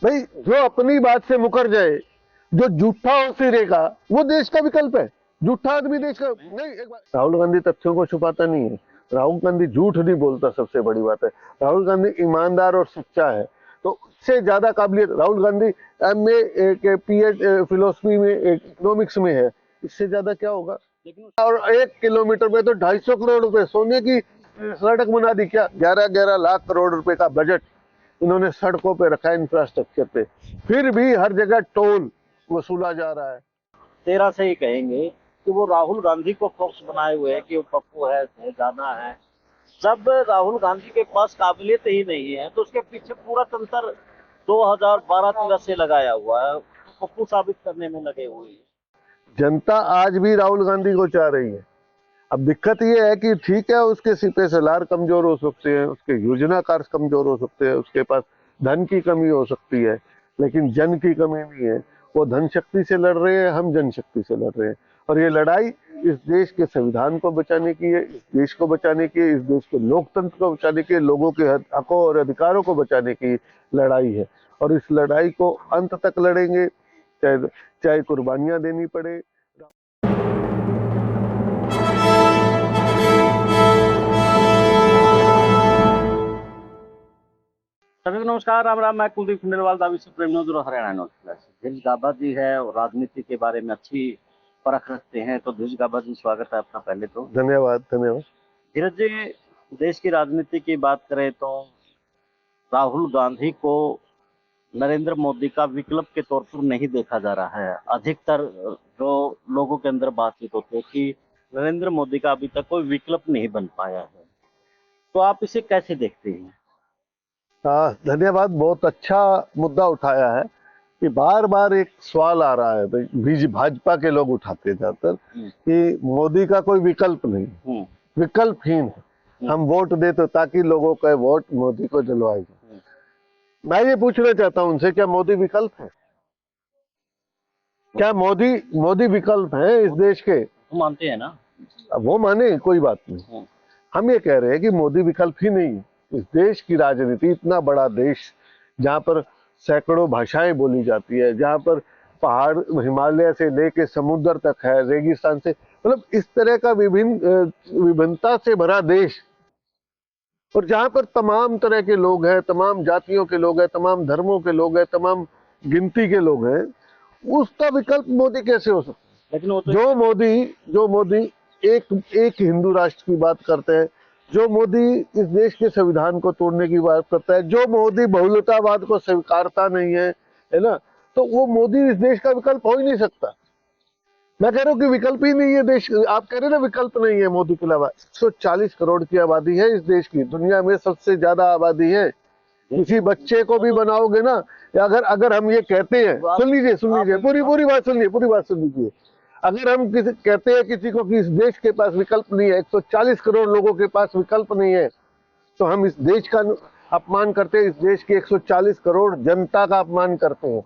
भाई जो अपनी बात से मुकर जाए, जो झूठा हो सिरेगा, वो देश का विकल्प है। झूठा आदमी देश का नहीं। एक बात, राहुल गांधी तथ्यों को छुपाता नहीं है, राहुल गांधी झूठ नहीं बोलता, सबसे बड़ी बात है। राहुल गांधी ईमानदार और सच्चा है। तो उससे ज्यादा काबिलियत राहुल गांधी एमए के पीएच फिलोसफी में, इकोनॉमिक्स में है, इससे ज्यादा क्या होगा। लेकिन और 1 किलोमीटर में तो 250 करोड़ रुपए सोने की सड़क बना दी। क्या 11-11 लाख करोड़ रुपए का बजट इन्होंने सड़कों पे रखा है, इंफ्रास्ट्रक्चर पे। फिर भी हर जगह टोल वसूला जा रहा है। तेरह से ही कहेंगे कि वो राहुल गांधी को फोकस बनाए हुए है कि वो पप्पू है, जाना है। जब राहुल गांधी के पास काबिलियत ही नहीं है तो उसके पीछे पूरा तंत्र 2012-13 से लगाया हुआ है, पप्पू साबित करने में लगे हुए हैं। जनता आज भी राहुल गांधी को चाह रही है। अब दिक्कत ये है कि ठीक है, उसके सिपे सलार कमजोर हो सकते हैं, उसके योजनाकार कमजोर हो सकते हैं, उसके पास धन की कमी हो सकती है, लेकिन जन की कमी नहीं है। वो धन शक्ति से लड़ रहे हैं, हम जनशक्ति से लड़ रहे हैं। और ये लड़ाई इस देश के संविधान को बचाने की है, इस देश को बचाने की है, इस देश के लोकतंत्र को बचाने की है, लोगों के हकों और अधिकारों को बचाने की लड़ाई है। और इस लड़ाई को अंत तक लड़ेंगे, चाहे चाहे कुर्बानियां देनी पड़े। सभी को नमस्कार, राम राम। मैं कुलदीप खंडेलवाल, दावी सुप्रीम न्यूज और हरियाणा न्यूज। धीरज गाबा जी है और राजनीति के बारे में अच्छी परख रखते हैं। तो धीरज गाबा जी, स्वागत है अपना। पहले तो धन्यवाद, धन्यवाद। धीरज जी, देश की राजनीति की बात करें तो राहुल गांधी को नरेंद्र मोदी का विकल्प के तौर पर नहीं देखा जा रहा है। अधिकतर जो लोगों के अंदर बातचीत होती है कि नरेंद्र मोदी का अभी तक कोई विकल्प नहीं बन पाया है। तो आप इसे कैसे देखते हैं? हाँ, धन्यवाद। बहुत अच्छा मुद्दा उठाया है कि बार बार एक सवाल आ रहा है, बीज भाजपा के लोग उठाते जाकर कि मोदी का कोई विकल्प नहीं, विकल्पहीन है। हम वोट दे तो ताकि लोगों का वोट मोदी को दिलवाएगा। मैं ये पूछना चाहता हूं उनसे, क्या मोदी विकल्प है? क्या मोदी मोदी विकल्प है इस देश के? मानते हैं ना? अब वो माने, कोई बात नहीं। हम ये कह रहे हैं कि मोदी विकल्प ही नहीं है। इस देश की राजनीति, इतना बड़ा देश जहां पर सैकड़ों भाषाएं बोली जाती है, जहां पर पहाड़ हिमालय से लेके समुद्र तक है, रेगिस्तान से, मतलब इस तरह का विभिन्नता से भरा देश, और जहां पर तमाम तरह के लोग हैं, तमाम जातियों के लोग हैं, तमाम धर्मों के लोग हैं, तमाम गिनती के लोग हैं, उसका विकल्प मोदी कैसे हो सकता है? लेकिन वो तो जो मोदी एक हिंदू राष्ट्र की बात करते हैं, जो मोदी इस देश के संविधान को तोड़ने की बात करता है, जो मोदी बहुलतावाद को स्वीकारता नहीं है ना, तो वो मोदी इस देश का विकल्प हो ही नहीं सकता। मैं कह रहा हूँ कि विकल्प ही नहीं है देश। आप कह रहे हैं ना विकल्प नहीं है मोदी के अलावा। 140 करोड़ की आबादी है इस देश की, दुनिया में सबसे ज्यादा आबादी है। किसी बच्चे को भी बनाओगे ना, अगर अगर हम ये कहते हैं, सुन लीजिए पूरी बात सुन लीजिए। अगर हम कहते हैं किसी को कि इस देश के पास विकल्प नहीं है, 140 करोड़ लोगों के पास विकल्प नहीं है, तो हम इस देश का अपमान करते हैं, इस देश की 140 करोड़ जनता का अपमान करते हैं,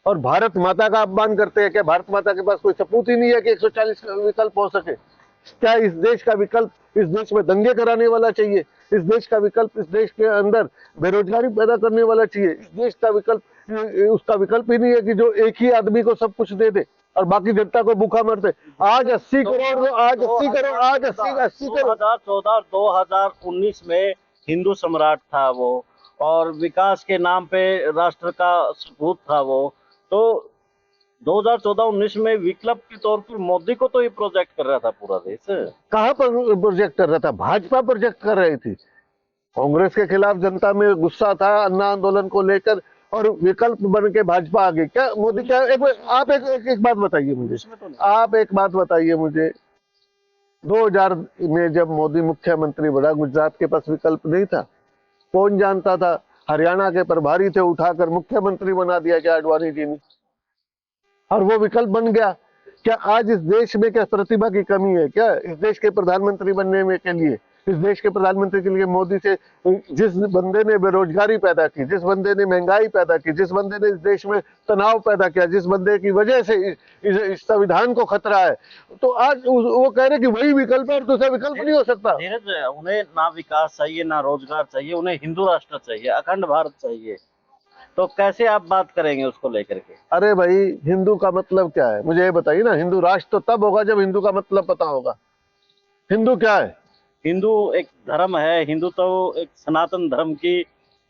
और भारत माता का अपमान करते हैं। क्या भारत माता के पास कोई सपूत ही नहीं है कि 140 विकल्प हो सके? क्या इस देश का विकल्प इस देश में दंगे कराने वाला चाहिए? इस देश का विकल्प इस देश के अंदर बेरोजगारी पैदा करने वाला चाहिए? इस देश का विकल्प उसका विकल्प ही नहीं है कि जो एक ही आदमी को सब कुछ दे दे और बाकी जनता को भूखा मरते। आज 80 करोड़, आज 80 करोड़, आज 80 करोड़। 2014 2019 में हिंदू सम्राट था वो, और विकास के नाम पे राष्ट्र का सपूत था वो। तो 2014-19 में विकल्प के तौर पर मोदी को तो ये प्रोजेक्ट कर रहा था पूरा देश। कहां पर प्रोजेक्ट कर रहा था? भाजपा प्रोजेक्ट कर रही थी। कांग्रेस के खिलाफ जनता में गुस्सा था अन्ना आंदोलन को लेकर, और विकल्प बन के भाजपा आ गई। क्या मोदी, क्या आप एक बात बताइए मुझे, आप एक बात बताइए मुझे, 2000 में जब मोदी मुख्यमंत्री बना, गुजरात के पास विकल्प नहीं था? कौन जानता था? हरियाणा के प्रभारी थे, उठाकर मुख्यमंत्री बना दिया क्या आडवाणी जी ने, और वो विकल्प बन गया। क्या आज इस देश में क्या प्रतिभा की कमी है? क्या इस देश के प्रधानमंत्री बनने में के लिए, इस देश के प्रधानमंत्री के लिए मोदी से, जिस बंदे ने बेरोजगारी पैदा की, जिस बंदे ने महंगाई पैदा की, जिस बंदे ने इस देश में तनाव पैदा किया, जिस बंदे की वजह से इस संविधान को खतरा है, तो आज वो कह रहे कि वही विकल्प है और दूसरा विकल्प नहीं हो सकता। धीरज, उन्हें ना विकास चाहिए ना रोजगार चाहिए, उन्हें हिंदू राष्ट्र चाहिए, अखंड भारत चाहिए। तो कैसे आप बात करेंगे उसको लेकर के? अरे भाई, हिंदू का मतलब क्या है मुझे ये बताइए ना। हिंदू राष्ट्र तो तब होगा जब हिंदू का मतलब पता होगा। हिंदू क्या है? हिंदू एक धर्म है। हिंदू तो एक सनातन धर्म की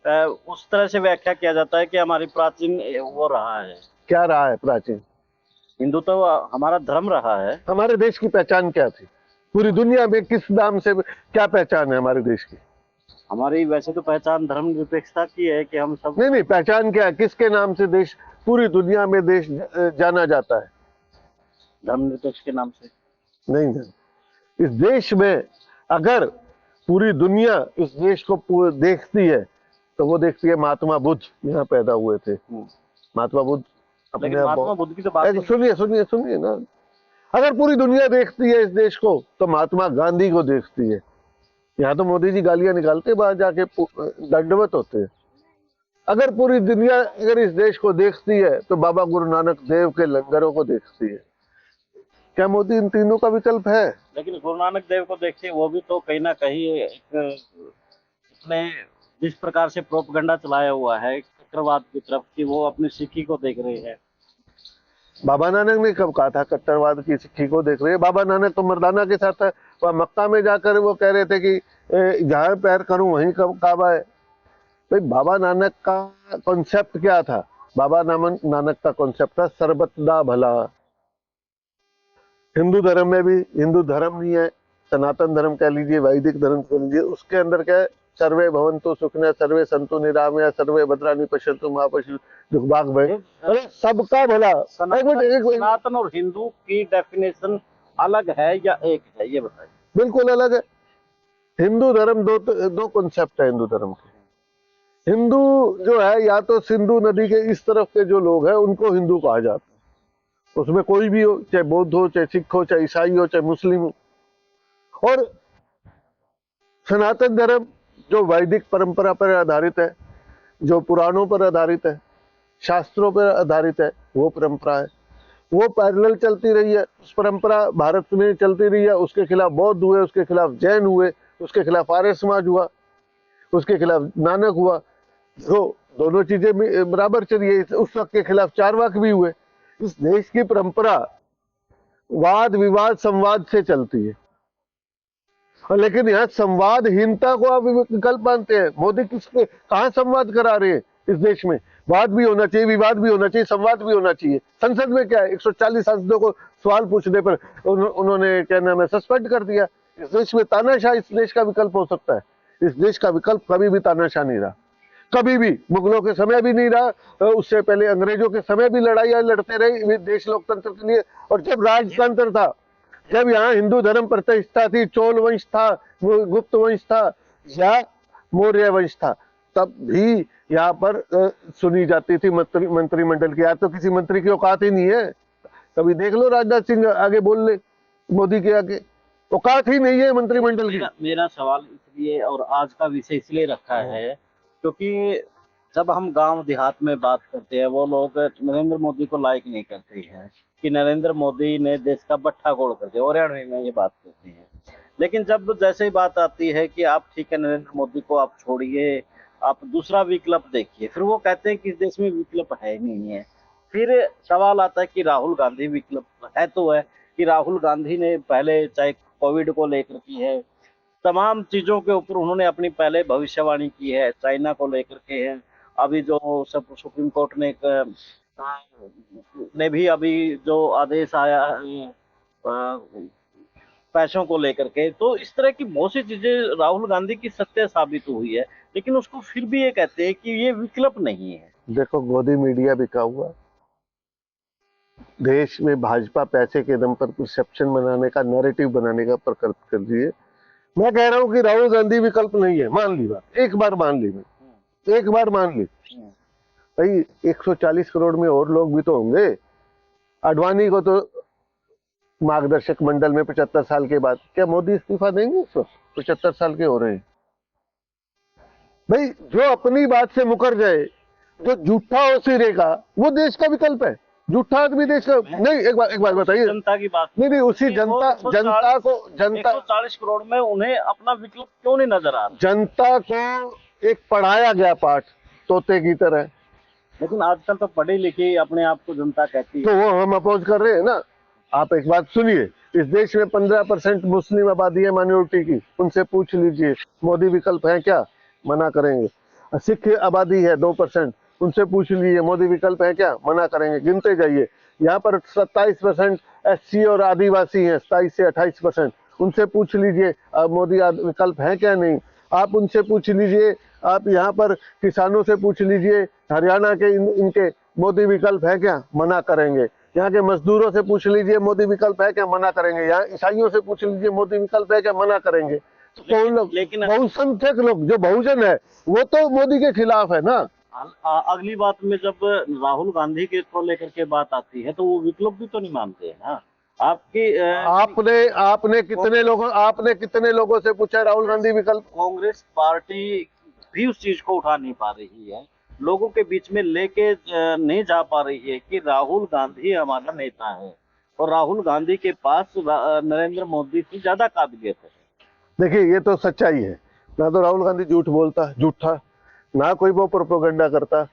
उस तरह से व्याख्या किया जाता है कि हमारी प्राचीन वो रहा है। क्या रहा है प्राचीन? हिंदू तो हमारा धर्म रहा है। हमारे देश की पहचान क्या थी? पूरी दुनिया में किस नाम से क्या पहचान है हमारे देश की? हमारी वैसे तो पहचान धर्मनिरपेक्षता की है कि हम सब। नहीं नहीं, पहचान क्या है? किसके नाम से देश पूरी दुनिया में देश जाना जाता है? धर्मनिरपेक्ष के नाम से। नहीं नहीं, इस देश में अगर पूरी दुनिया इस देश को देखती है तो वो देखती है महात्मा बुद्ध यहाँ पैदा हुए थे। महात्मा बुद्ध अपने लेकिन आप महात्मा बुद्ध की तो बात ही सुनिए सुनिए सुनिए ना। अगर पूरी दुनिया देखती है इस देश को तो महात्मा गांधी को देखती है। यहाँ तो मोदी जी गालियां निकालते, बाहर जाके दंडवत होते हैं। अगर पूरी दुनिया अगर इस देश को देखती है तो बाबा गुरु नानक देव के लंगरों को देखती है। क्या मोदी इन तीनों का विकल्प है? लेकिन गुरु नानक देव को देखिए, वो भी तो कहीं ना कहीं एक उसने जिस प्रकार से प्रोपगंडा चलाया हुआ है कट्टरवाद की तरफ की, वो अपनी सिक्की को देख रहे हैं। बाबा नानक ने कब कहा था कट्टरवाद की सिक्की को देख रहे हैं? बाबा नानक तो मर्दाना के साथ है। वह मक्का में जाकर वो कह रहे थे कि जहां पैर करूं वहीं काबा है। भाई, बाबा नानक का कॉन्सेप्ट क्या था? बाबा नानक का कॉन्सेप्ट था सर्वदा भला। हिंदू धर्म में भी, हिंदू धर्म नहीं है, सनातन धर्म कह लीजिए, वैदिक धर्म कह लीजिए, उसके अंदर क्या है? सर्वे भवन्तु सुखिनः, सर्वे सन्तु निरामया, सर्वे भद्राणि पश्यन्तु मा पश्यन्तु दुर्भाग भय। अरे सबका भला। एक मिनट। सनातन और हिंदू की डेफिनेशन अलग है या एक है, ये बताइए। बिल्कुल अलग है। हिंदू धर्म दो कॉन्सेप्ट है हिंदू धर्म के। हिंदू जो है, या तो सिंधु नदी के इस तरफ के जो लोग हैं उनको हिंदू कहा जाता है। उसमें कोई भी हो, चाहे बौद्ध हो, चाहे सिख हो, चाहे ईसाई हो, चाहे मुस्लिम हो। और सनातन धर्म जो वैदिक परंपरा पर आधारित है, जो पुराणों पर आधारित है, शास्त्रों पर आधारित है, वो परंपरा है। वो पैरेलल चलती रही है। उस परंपरा भारत में चलती रही है। उसके खिलाफ बौद्ध हुए, उसके खिलाफ जैन हुए, उसके खिलाफ आर्य समाज हुआ, उसके खिलाफ नानक हुआ। तो दोनों चीजें बराबर चली है। उस वक्त के खिलाफ चारवाक भी हुए। इस देश की परंपरा वाद विवाद संवाद से चलती है। लेकिन यहाँ संवादहीनता को आप विकल्प मानते हैं। मोदी किसके कहाँ संवाद करा रहे हैं? इस देश में वाद भी होना चाहिए, विवाद भी होना चाहिए, संवाद भी होना चाहिए। संसद में क्या है? 140 सांसदों को सवाल पूछने पर उन्होंने क्या नाम है सस्पेंड कर दिया। इस देश में तानाशाह इस देश का विकल्प हो सकता है? इस देश का विकल्प कभी भी तानाशाह नहीं रहा, कभी भी। मुगलों के समय भी नहीं रहा, उससे पहले अंग्रेजों के समय भी लड़ाइयां लड़ते रहे देश लोकतंत्र के लिए। और जब राजतंत्र था, जब यहाँ हिंदू धर्म प्रतिष्ठा थी, चोल वंश था, गुप्त वंश था या मौर्य वंश था, तब भी यहाँ पर सुनी जाती थी मंत्रिमंडल की। आज तो किसी मंत्री की औकात ही नहीं है। कभी देख लो राजनाथ सिंह आगे बोल ले, मोदी के आगे औकात ही नहीं है मंत्रिमंडल की। मेरा सवाल इसलिए और आज का विषय इसलिए रखा है क्योंकि जब हम गांव देहात में बात करते हैं, वो लोग नरेंद्र मोदी को लाइक नहीं करते हैं कि नरेंद्र मोदी ने देश का बट्ठा गोड़ कर दिया, हरियाणा में ये बात करते हैं। लेकिन जब जैसे ही बात आती है कि आप ठीक है नरेंद्र मोदी को आप छोड़िए, आप दूसरा विकल्प देखिए, फिर वो कहते हैं कि इस देश में विकल्प है नहीं है। फिर सवाल आता है कि राहुल गांधी विकल्प है तो है कि राहुल गांधी ने पहले चाहे कोविड को लेकर की है, तमाम चीजों के ऊपर उन्होंने अपनी पहले भविष्यवाणी की है, चाइना को लेकर के है। अभी जो सब सुप्रीम कोर्ट ने भी अभी जो आदेश आया पैसों को लेकर के, तो इस तरह की बहुत सी चीजें राहुल गांधी की सत्य साबित हुई है, लेकिन उसको फिर भी ये कहते हैं कि ये विकल्प नहीं है। देखो, गोदी मीडिया बिका हुआ देश में भाजपा पैसे के दम पर परसेप्शन बनाने का, नैरेटिव बनाने का प्रकट कर दिए। मैं कह रहा हूं कि राहुल गांधी विकल्प नहीं है। मान ली बात, एक बार मान ली, मैं एक बार मान ली। भाई 140 करोड़ में और लोग भी तो होंगे। आडवाणी को तो मार्गदर्शक मंडल में 75 साल के बाद, क्या मोदी इस्तीफा देंगे? इस वक्त 75 साल के हो रहे हैं। भाई, जो अपनी बात से मुकर जाए, जो झूठा हो सिरे का, वो देश का विकल्प है। झूठा आदमी देश का नहीं। एक बात बताइए, जनता की बात नहीं, उसी जनता को 140 करोड़ में उन्हें अपना विकल्प क्यों नहीं नजर आ रहा? जनता को एक पढ़ाया गया पाठ तोते की तरह लेकिन आजकल तो पढ़ी लिखी अपने आप को जनता कहती तो है। वो हम अपोज कर रहे हैं ना। आप एक बात सुनिए, इस देश में 15% मुस्लिम आबादी है माइनॉरिटी की, उनसे पूछ लीजिए मोदी विकल्प है क्या, मना करेंगे। सिख आबादी है 2%, उनसे पूछ लीजिए मोदी विकल्प है क्या, मना करेंगे। गिनते जाइए। यहाँ पर 27% SC और आदिवासी हैं, 27 से 28%, उनसे पूछ लीजिए मोदी विकल्प है क्या, नहीं। आप उनसे पूछ लीजिए, आप यहाँ पर किसानों से पूछ लीजिए हरियाणा के इनके मोदी विकल्प है क्या, मना करेंगे। यहाँ के मजदूरों से पूछ लीजिए मोदी विकल्प है क्या, मना करेंगे। यहाँ ईसाइयों से पूछ लीजिए मोदी विकल्प है क्या, मना करेंगे। तो कौन लोग, लेकिन बहुसंख्यक लोग जो बहुजन है वो तो मोदी के खिलाफ है ना। अगली बात में जब राहुल गांधी के को लेकर के बात आती है तो वो विकल्प भी तो नहीं मानते हैं ना। आपकी आपने कितने लोगों से पूछा राहुल गांधी विकल्प। कांग्रेस पार्टी भी उस चीज को उठा नहीं पा रही है, लोगों के बीच में लेके नहीं जा पा रही है कि राहुल गांधी हमारा नेता है और राहुल गांधी के पास नरेंद्र मोदी से ज्यादा काबिलियत है। देखिए ये तो सच्चाई है, ना तो राहुल गांधी झूठ बोलता झूठा, ना कोई वो प्रोपेगेंडा करता,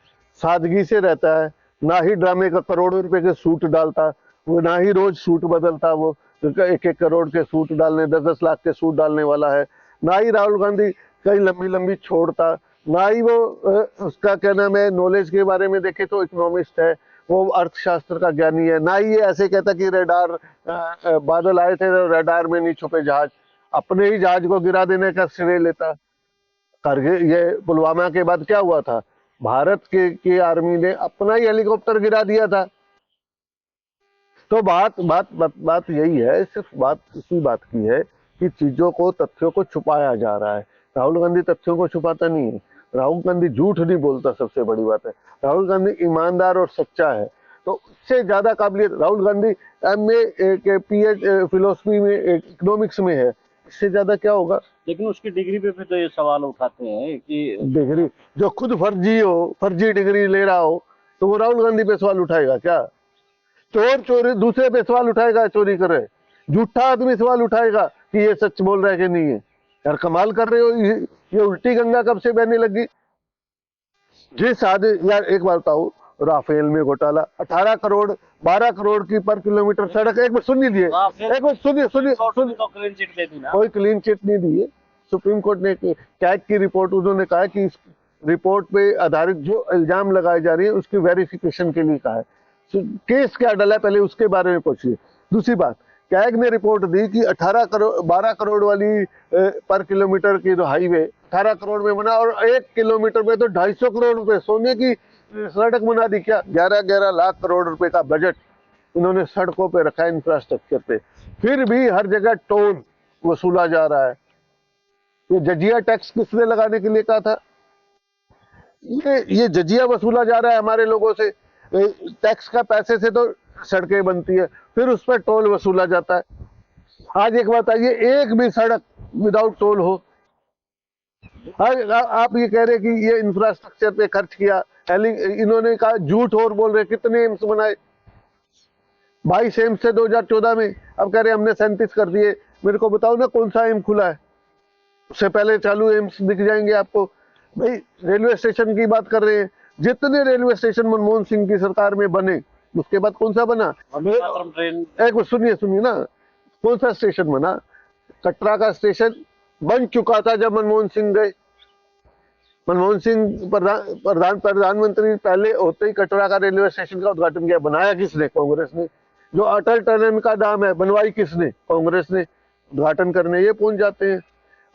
सादगी से रहता है, ना ही ड्रामे का करोड़ों रुपए के सूट डालता, वो ना ही रोज सूट बदलता, वो 1-1 करोड़ के सूट डालने, 10-10 लाख के सूट डालने वाला है। ना ही राहुल गांधी कहीं लंबी लंबी छोड़ता, ना ही वो उसका क्या नाम है, नॉलेज के बारे में देखे तो इकोनॉमिस्ट है, वो अर्थशास्त्र का ज्ञानी है। ना ही ये ऐसे कहता कि रेडार बादल आए थे, रेडार में नहीं छुपे जहाज, अपने ही जहाज को गिरा देने का श्रेय लेता। करगिल, ये पुलवामा के बाद क्या हुआ था, भारत की आर्मी ने अपना ही हेलीकॉप्टर गिरा दिया था। तो बात यही है, सिर्फ बात इसी बात की है कि चीजों को, तथ्यों को छुपाया जा रहा है। राहुल गांधी तथ्यों को छुपाता नहीं है, राहुल गांधी झूठ नहीं बोलता, सबसे बड़ी बात है। राहुल गांधी ईमानदार और सच्चा है। तो इससे ज्यादा काबिलियत Rahul Gandhi MA PhD philosophy में, इकोनॉमिक्स में है, इससे ज्यादा क्या होगा। लेकिन उसकी डिग्री पे भी तो ये सवाल उठाते हैं कि डिग्री जो खुद फर्जी हो, फर्जी डिग्री ले रहा हो, तो वो राहुल गांधी पे सवाल उठाएगा क्या। चोर चोरी दूसरे पे सवाल उठाएगा, चोरी करे। झूठा आदमी सवाल उठाएगा कि ये सच बोल रहा है कि नहीं है। यार कमाल कर रहे हो, ये उल्टी गंगा कब से बहने लगी। जिस आदमी, यार एक बात बताओ, राफेल में घोटाला, 18 करोड़ 12 करोड़ की पर किलोमीटर सड़क, एक बार सुन लीजिए, एक बार सुनिए सुनिए सुनिए, तो क्लीन चिट दे दी ना। कोई क्लीन चिट नहीं दी है। सुप्रीम कोर्ट ने कैग की रिपोर्ट, उन्होंने कहा कि इस रिपोर्ट पे आधारित जो इल्जाम लगाए जा रहे हैं उसकी वेरिफिकेशन के लिए कहा है। केस क्या डला है पहले उसके बारे में पूछिए। दूसरी बात, कैग ने रिपोर्ट दी कि 12 करोड़ वाली पर किलोमीटर की जो हाईवे 18 करोड़ में बना, और 1 किलोमीटर में तो 250 करोड़ रुपए सोने की सड़क बना दी। क्या 11-11 लाख करोड़ रुपए का बजट इन्होंने सड़कों पे रखा है, इंफ्रास्ट्रक्चर पे। फिर भी हर जगह टोल वसूला जा रहा है। ये जजिया टैक्स किसने लगाने के लिए कहा था। ये जजिया वसूला जा रहा है हमारे लोगों से। टैक्स का पैसे से तो सड़कें बनती है, फिर उस पर टोल वसूला जाता है। आज एक बात आइए, एक भी सड़क विदाउट टोल हो। आज आप ये कह रहे कि ये इंफ्रास्ट्रक्चर पे खर्च किया, इन्होंने कहा झूठ और बोल रहे, कितने एम्स बनाए, 22 एम्स से 2014 में, अब कह रहे हमने 37 कर दिए। मेरे को बताओ ना कौन सा एम्स खुला है, उससे पहले चालू एम्स दिख जाएंगे आपको। भाई रेलवे स्टेशन की बात कर रहे हैं, जितने रेलवे स्टेशन मनमोहन सिंह की सरकार में बने, उसके बाद कौन सा बना। ट्रेन एक बार सुनिए ना, कौन सा स्टेशन बना। कटरा का स्टेशन बन चुका था जब मनमोहन सिंह गए। मनमोहन सिंह प्रधानमंत्री पहले होते ही कटरा का रेलवे स्टेशन का उद्घाटन किया। बनाया किसने, कांग्रेस ने। जो अटल टनल का दाम है, बनवाई किसने, कांग्रेस ने। उद्घाटन करने ये पहुंच जाते हैं।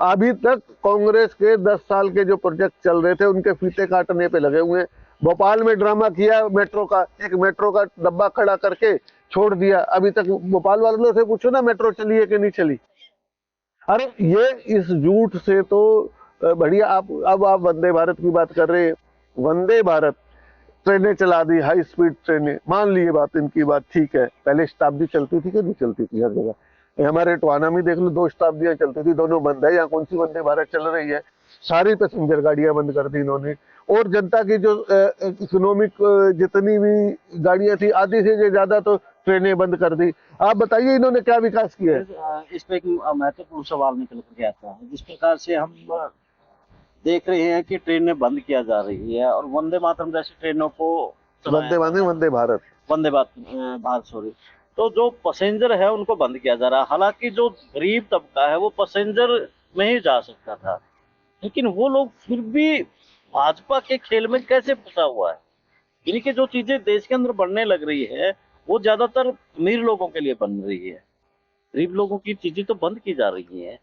अभी तक कांग्रेस के 10 साल के जो प्रोजेक्ट चल रहे थे उनके फीते काटने पे लगे हुए हैं। भोपाल में ड्रामा किया मेट्रो का, एक मेट्रो का डब्बा खड़ा करके छोड़ दिया। अभी तक भोपाल वालों से पूछो ना मेट्रो चली है कि नहीं चली। अरे ये इस झूठ से तो बढ़िया। अब आप वंदे भारत की बात कर रहे हैं। वंदे भारत ट्रेनें चला दी, हाई स्पीड ट्रेनें, मान लिए बात, इनकी बात ठीक है। पहले शताब्दी चलती थी कि नहीं चलती थी हर जगह। हमारे टवाना में देख लो, 2 शताब्दियां चलती थी, दोनों बंद है। यहाँ कौन सी वंदे भारत चल रही है। सारी पैसेंजर गाड़ियां बंद कर दी इन्होंने। और जनता की जो इकोनॉमिक जितनी भी गाड़ियां थी, आधी से ज्यादा तो ट्रेनें बंद कर दी। आप बताइए इन्होंने क्या विकास किया है। इस पे एक महत्वपूर्ण सवाल निकल कर आता है। जिस प्रकार से हम देख रहे हैं कि ट्रेनें बंद किया जा रही है और वंदे मातरम जैसी ट्रेनों को वंदे मातरम, वंदे भारत। वंदे भारत सॉरी, तो जो पैसेंजर है उनको बंद किया जा रहा है। हालांकि जो गरीब तबका है वो पैसेंजर में ही जा सकता था, लेकिन वो लोग फिर भी भाजपा के खेल में कैसे फंसा हुआ है। इनकी जो चीजें देश के अंदर बनने लग रही है वो ज्यादातर अमीर लोगों के लिए बन रही है, गरीब लोगों की चीजें तो बंद की जा रही हैं,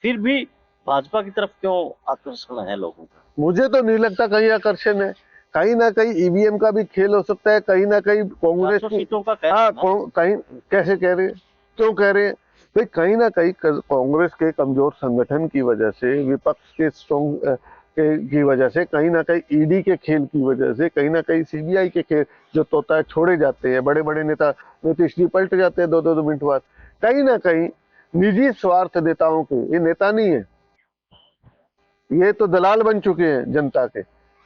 फिर भी भाजपा की तरफ क्यों आकर्षण है लोगों का? मुझे तो नहीं लगता कहीं आकर्षण है, कहीं ना कहीं ईवीएम का भी खेल हो सकता है, कहीं ना कहीं कांग्रेस 400 की। सीटों का कह हाँ, रहे हैं ना। कहीं कैसे कह रहे हैं, क्यों कह रहे हैं भाई? कहीं ना कहीं कांग्रेस के कमजोर संगठन की वजह से, विपक्ष के स्ट्रॉन्ग की वजह से, कहीं ना कहीं ईडी के खेल की वजह से, कहीं ना कहीं सीबीआई के खेल, जो तोता छोड़े जाते हैं, बड़े बड़े नेता नीतीश जी पलट जाते हैं 2-2 मिनट बाद, कहीं ना कहीं निजी स्वार्थ नेताओं के, ये नेता नहीं है, ये तो दलाल बन चुके हैं जनता के,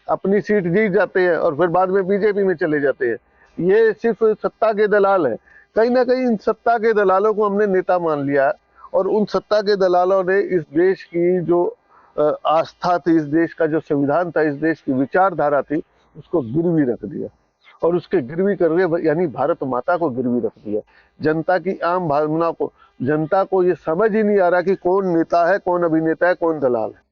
अपनी सीट जीत जाते हैं और फिर बाद में बीजेपी में चले जाते हैं। ये सिर्फ सत्ता के दलाल है। कहीं ना कहीं इन सत्ता के दलालों को हमने नेता मान लिया और उन सत्ता के दलालों ने इस देश की जो आस्था थी, इस देश का जो संविधान था, इस देश की विचारधारा थी, उसको गिरवी रख दिया और उसके गिरवी करके यानी भारत माता को गिरवी रख दिया। जनता की आम भावना को, जनता को ये समझ ही नहीं आ रहा कि कौन नेता है, कौन अभिनेता है, कौन दलाल है।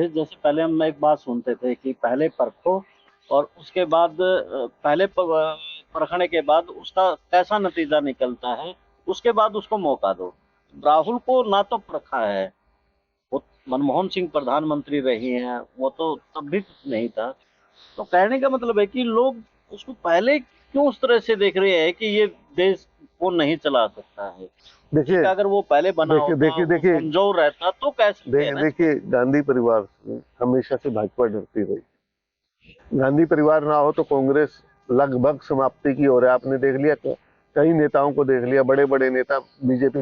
जैसे पहले हम एक बात सुनते थे कि पहले परखो और उसके बाद पहले परखने के बाद उसका कैसा नतीजा निकलता है उसके बाद उसको मौका दो। राहुल को ना तो परखा है, वो मनमोहन सिंह प्रधानमंत्री रही हैं, वो तो तब भी कुछ नहीं था। तो कहने का मतलब है कि लोग उसको पहले क्यों उस तरह से देख रहे हैं कि ये देश को नहीं चला सकता है। देखिए, अगर वो पहले बना होता, देखिए कमजोर रहता तो कैसे देखिए, गांधी परिवार से हमेशा से भाजपा डरती रही। गांधी परिवार ना हो तो कांग्रेस लगभग समाप्ति की ओर है। आपने देख लिया, कई नेताओं को देख लिया, बड़े बड़े नेता बीजेपी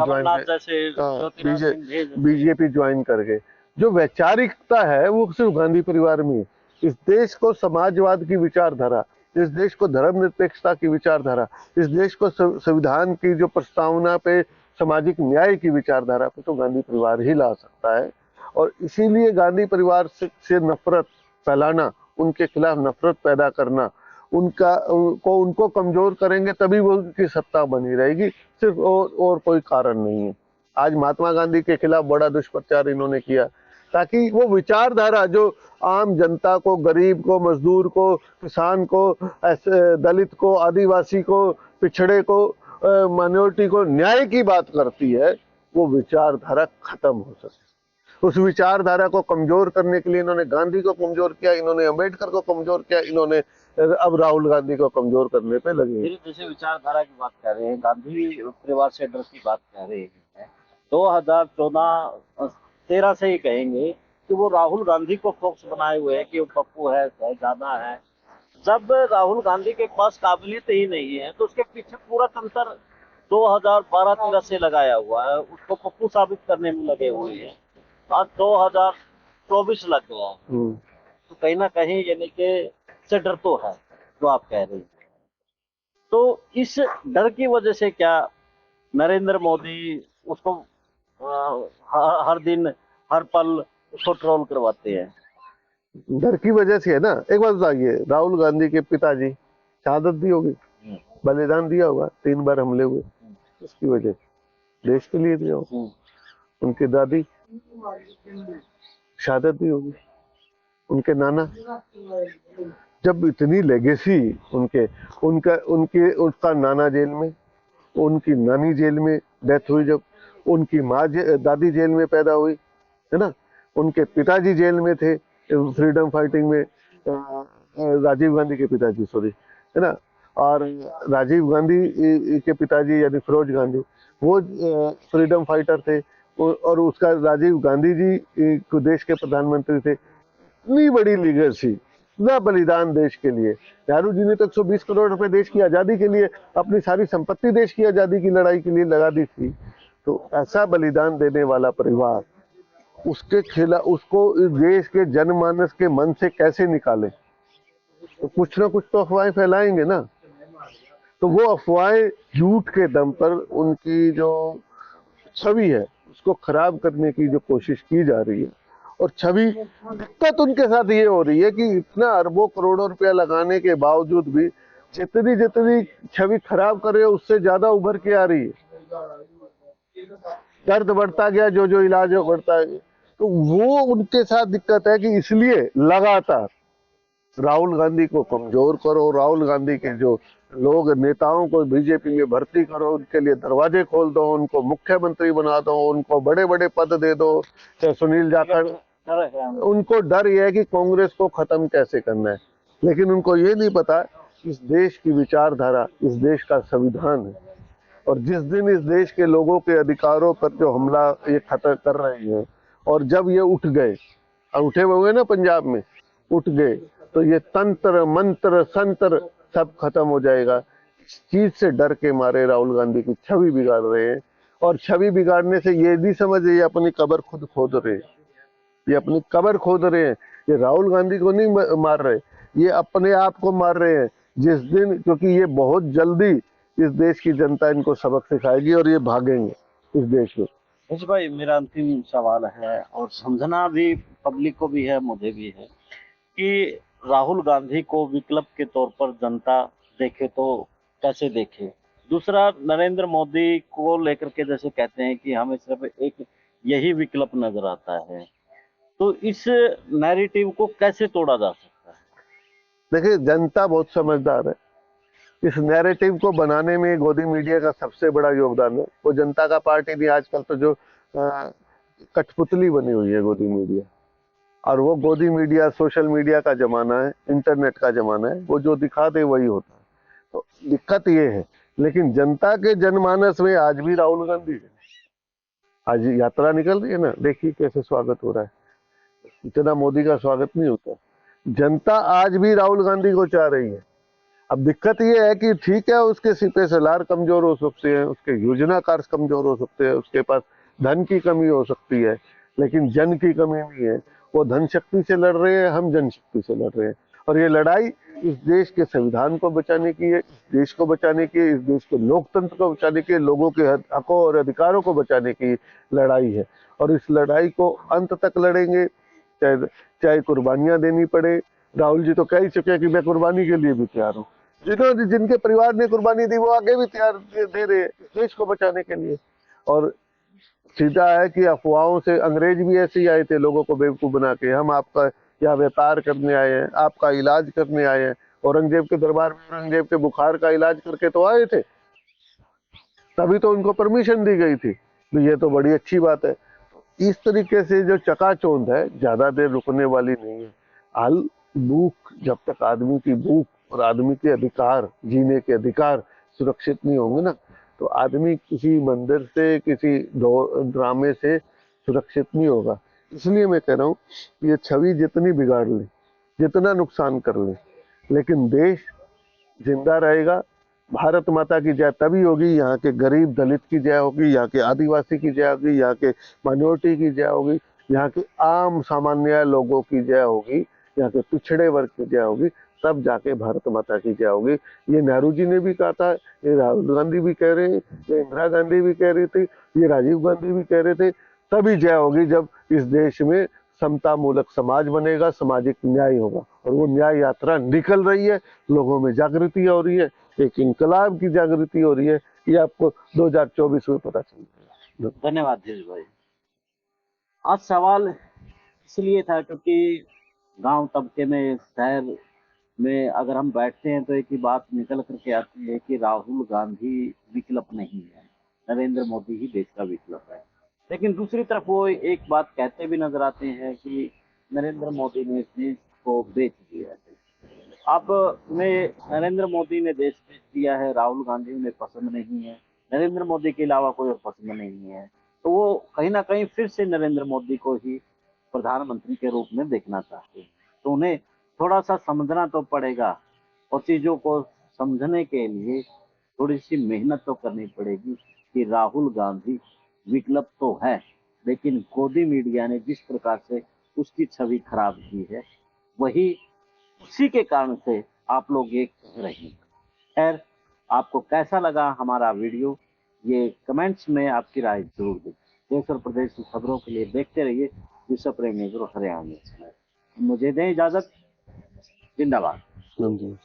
ज्वाइन करके। जो वैचारिकता है वो सिर्फ गांधी परिवार में है। इस देश को समाजवाद की विचारधारा, इस देश को धर्मनिरपेक्षता की विचारधारा, इस देश को संविधान की जो प्रस्तावना पे सामाजिक न्याय की विचारधारा पे तो गांधी परिवार ही ला सकता है। और इसीलिए गांधी परिवार से नफरत फैलाना, उनके खिलाफ नफरत पैदा करना, उनको कमजोर करेंगे तभी वो उनकी सत्ता बनी रहेगी, सिर्फ और कोई कारण नहीं है। आज महात्मा गांधी के खिलाफ बड़ा दुष्प्रचार इन्होंने किया ताकि वो विचारधारा जो आम जनता को, गरीब को, मजदूर को, किसान को, दलित को, आदिवासी को, पिछड़े को, माइनॉरिटी को न्याय की बात करती है, वो विचारधारा खत्म हो सके। उस विचारधारा को कमजोर करने के लिए इन्होंने गांधी को कमजोर किया, इन्होंने अंबेडकर को कमजोर किया, इन्होंने अब राहुल गांधी को कमजोर करने पे लगे। जैसे विचारधारा की बात कर रहे हैं, गांधी परिवार से डर की बात कर रहे हैं, 2014-13 से ही कहेंगे कि वो राहुल गांधी को फोकस बनाए हुए है कि वो पप्पू है, शहजादा है। जब राहुल गांधी के पास काबिलियत ही नहीं है तो उसके पीछे पूरा तंत्र 2012-13 से लगाया हुआ है, उसको पप्पू साबित करने में लगे हुए हैं। आज 2024 लग गया है, तो कहीं ना कहीं यानी कि से डर तो है जो आप कह रहे हैं। तो इस डर की वजह से क्या नरेंद्र मोदी उसको हर दिन हर पल उसको ट्रोल करवाते हैं? डर की वजह से है ना। एक बात बताइए, राहुल गांधी के पिताजी शहादत दी होगी, बलिदान दिया होगा, 3 बार हमले हुए, उसकी वजह देश के लिए दिया होगा। उनके दादी शहादत दी होगी, उनके नाना। जब इतनी लेगेसी उसका नाना जेल में, उनकी नानी जेल में डेथ हुई, जब उनकी दादी जेल में पैदा हुई, है ना, उनके पिताजी जेल में थे फ्रीडम फाइटिंग में, राजीव गांधी के पिताजी, सॉरी, है ना, और राजीव गांधी के पिताजी यानी फिरोज गांधी वो फ्रीडम फाइटर थे, और उसका राजीव गांधी जी देश के प्रधानमंत्री थे। इतनी बड़ी लीगेसी, इतना बलिदान देश के लिए। नेहरू जी ने तो 120 करोड़ रुपए देश की आजादी के लिए, अपनी सारी संपत्ति देश की आजादी की लड़ाई के लिए लगा दी थी। तो ऐसा बलिदान देने वाला परिवार, उसके खिलाफ, उसको इस देश के जनमानस के मन से कैसे निकाले? तो कुछ ना कुछ तो अफवाहें फैलाएंगे ना। तो वो अफवाहें झूठ के दम पर उनकी जो छवि है उसको खराब करने की जो कोशिश की जा रही है, और छवि, दिक्कत उनके साथ ये हो रही है कि इतना अरबों करोड़ों रुपया लगाने के बावजूद भी जितनी जितनी छवि खराब कर रहे हो उससे ज्यादा उभर के आ रही है। दर्द बढ़ता गया, जो जो इलाज बढ़ता है, तो वो उनके साथ दिक्कत है कि इसलिए लगातार राहुल गांधी को कमजोर करो, राहुल गांधी के जो लोग नेताओं को बीजेपी में भर्ती करो, उनके लिए दरवाजे खोल दो, उनको मुख्यमंत्री बना दो, उनको बड़े बड़े पद दे दो, चाहे सुनील जाखड़। उनको डर यह है कि कांग्रेस को खत्म कैसे करना है, लेकिन उनको ये नहीं पता इस देश की विचारधारा, इस देश का संविधान है, और जिस दिन इस देश के लोगों के अधिकारों पर जो हमला ये खत्म कर रहे हैं, और जब ये उठ गए, और उठे हुए ना पंजाब में उठ गए, तो ये तंत्र मंत्र संत्र सब खत्म हो जाएगा। इस चीज से डर के मारे राहुल गांधी की छवि बिगाड़ रहे हैं, और छवि बिगाड़ने से ये नहीं समझ रहे, ये अपनी कब्र खुद खोद रहे हैं, ये अपनी कब्र खोद रहे हैं। ये राहुल गांधी को नहीं मार रहे, ये अपने आप को मार रहे हैं जिस दिन, क्योंकि ये बहुत जल्दी इस देश की जनता इनको सबक सिखाएगी और ये भागेंगे इस देश में। भाई, मेरा अंतिम सवाल है, और समझना भी पब्लिक को भी है, मुझे भी है, कि राहुल गांधी को विकल्प के तौर पर जनता देखे तो कैसे देखे। दूसरा, नरेंद्र मोदी को लेकर के जैसे कहते हैं कि हमें सिर्फ एक यही विकल्प नजर आता है, तो इस नैरेटिव को कैसे तोड़ा जा सकता है? देखिए, जनता बहुत समझदार है, इस नैरेटिव को बनाने में गोदी मीडिया का सबसे बड़ा योगदान है। वो जनता का पार्टी नहीं, आजकल तो जो कठपुतली बनी हुई है गोदी मीडिया, और वो गोदी मीडिया सोशल मीडिया का जमाना है, इंटरनेट का जमाना है, वो जो दिखा दे वही होता है। तो दिक्कत ये है, लेकिन जनता के जनमानस में आज भी राहुल गांधी है। आज यात्रा निकल रही है ना, देखिए कैसे स्वागत हो रहा है, इतना मोदी का स्वागत नहीं होता। जनता आज भी राहुल गांधी को चाह रही है। अब दिक्कत ये है कि ठीक है, उसके सिपे सलार कमजोर हो सकते हैं, उसके योजनाकार कमजोर हो सकते हैं, उसके पास धन की कमी हो सकती है, लेकिन जन की कमी नहीं है। वो धन शक्ति से लड़ रहे हैं, हम जनशक्ति से लड़ रहे हैं, और ये लड़ाई इस देश के संविधान को बचाने की है, इस देश को बचाने की है, इस देश के लोकतंत्र को बचाने की, लोगों के हकों और अधिकारों को बचाने की लड़ाई है। और इस लड़ाई को अंत तक लड़ेंगे, चाहे चाहे कुर्बानियां देनी पड़े। राहुल जी तो कह ही चुके हैं कि मैं कुर्बानी के लिए भी तैयार हूँ। जिन्होंने, जिनके परिवार ने कुर्बानी दी, वो आगे भी तैयार दे रहे हैं इस देश को बचाने के लिए। और सीधा है कि अफवाहों से, अंग्रेज भी ऐसे ही आए थे लोगों को बेवकूफ बना के, हम आपका यहाँ व्यापार करने आए हैं, आपका इलाज करने आए हैं। औरंगजेब के दरबार में औरंगजेब के बुखार का इलाज करके तो आए थे, तभी तो उनको परमिशन दी गई थी। तो ये तो बड़ी अच्छी बात है। इस तरीके से जो चकाचौंध है, ज्यादा देर रुकने वाली नहीं है। हाल भूख, जब तक आदमी की भूख और आदमी के अधिकार, जीने के अधिकार सुरक्षित नहीं होंगे ना, तो आदमी किसी मंदिर से, किसी ड्रामे से सुरक्षित नहीं होगा। इसलिए मैं कह रहा हूँ, ये छवि जितनी बिगाड़ ले, जितना नुकसान कर ले, लेकिन देश जिंदा रहेगा। भारत माता की जय तभी होगी, यहाँ के गरीब दलित की जय होगी, यहाँ के आदिवासी की जय होगी, यहाँ के माइनॉरिटी की जय होगी, यहाँ के आम सामान्य लोगों की जय होगी, यहाँ के पिछड़े वर्ग की जय होगी, तब जाके भारत माता की जय होगी। ये नेहरू जी ने भी कहा था, ये राहुल गांधी भी कह रहे हैं, ये इंदिरा गांधी भी कह रही थी, ये राजीव गांधी भी कह रहे थे। तभी जय होगी जब इस देश में समता मूलक समाज बनेगा, सामाजिक न्याय होगा। और वो न्याय यात्रा निकल रही है, लोगों में जागृति हो रही है, एक इंकलाब की जागृति हो रही है। ये आपको 2024 में पता चल जाएगा। धन्यवाद धीरज भाई। आज सवाल इसलिए था क्योंकि गांव तबके में, शहर में अगर हम बैठते हैं तो एक ही बात निकल करके आती है कि राहुल गांधी विकल्प नहीं है, नरेंद्र मोदी ही देश का विकल्प है। लेकिन दूसरी तरफ वो एक बात कहते भी नजर आते हैं कि नरेंद्र मोदी ने इस देश को बेच दिया है। अब में नरेंद्र मोदी ने देश बेच दिया है, राहुल गांधी उन्हें पसंद नहीं है, नरेंद्र मोदी के अलावा कोई और पसंद नहीं है, तो वो कहीं ना कहीं फिर से नरेंद्र मोदी को ही प्रधानमंत्री के रूप में देखना चाहते हैं। तो उन्हें थोड़ा सा समझना तो पड़ेगा, और चीजों को समझने के लिए थोड़ी सी मेहनत तो करनी पड़ेगी कि राहुल गांधी विकल्प तो है, लेकिन गोदी मीडिया ने जिस प्रकार से उसकी छवि खराब की है, वही उसी के कारण से आप लोग ये कह रहे हैं। खैर, आपको कैसा लगा हमारा वीडियो, ये कमेंट्स में आपकी राय जरूर दें। देश और प्रदेश की खबरों के लिए देखते रहिए विश्व प्रेमी गुरु हरियाणा। मुझे दें इजाजत। जिंदाबाद। हाँ जी।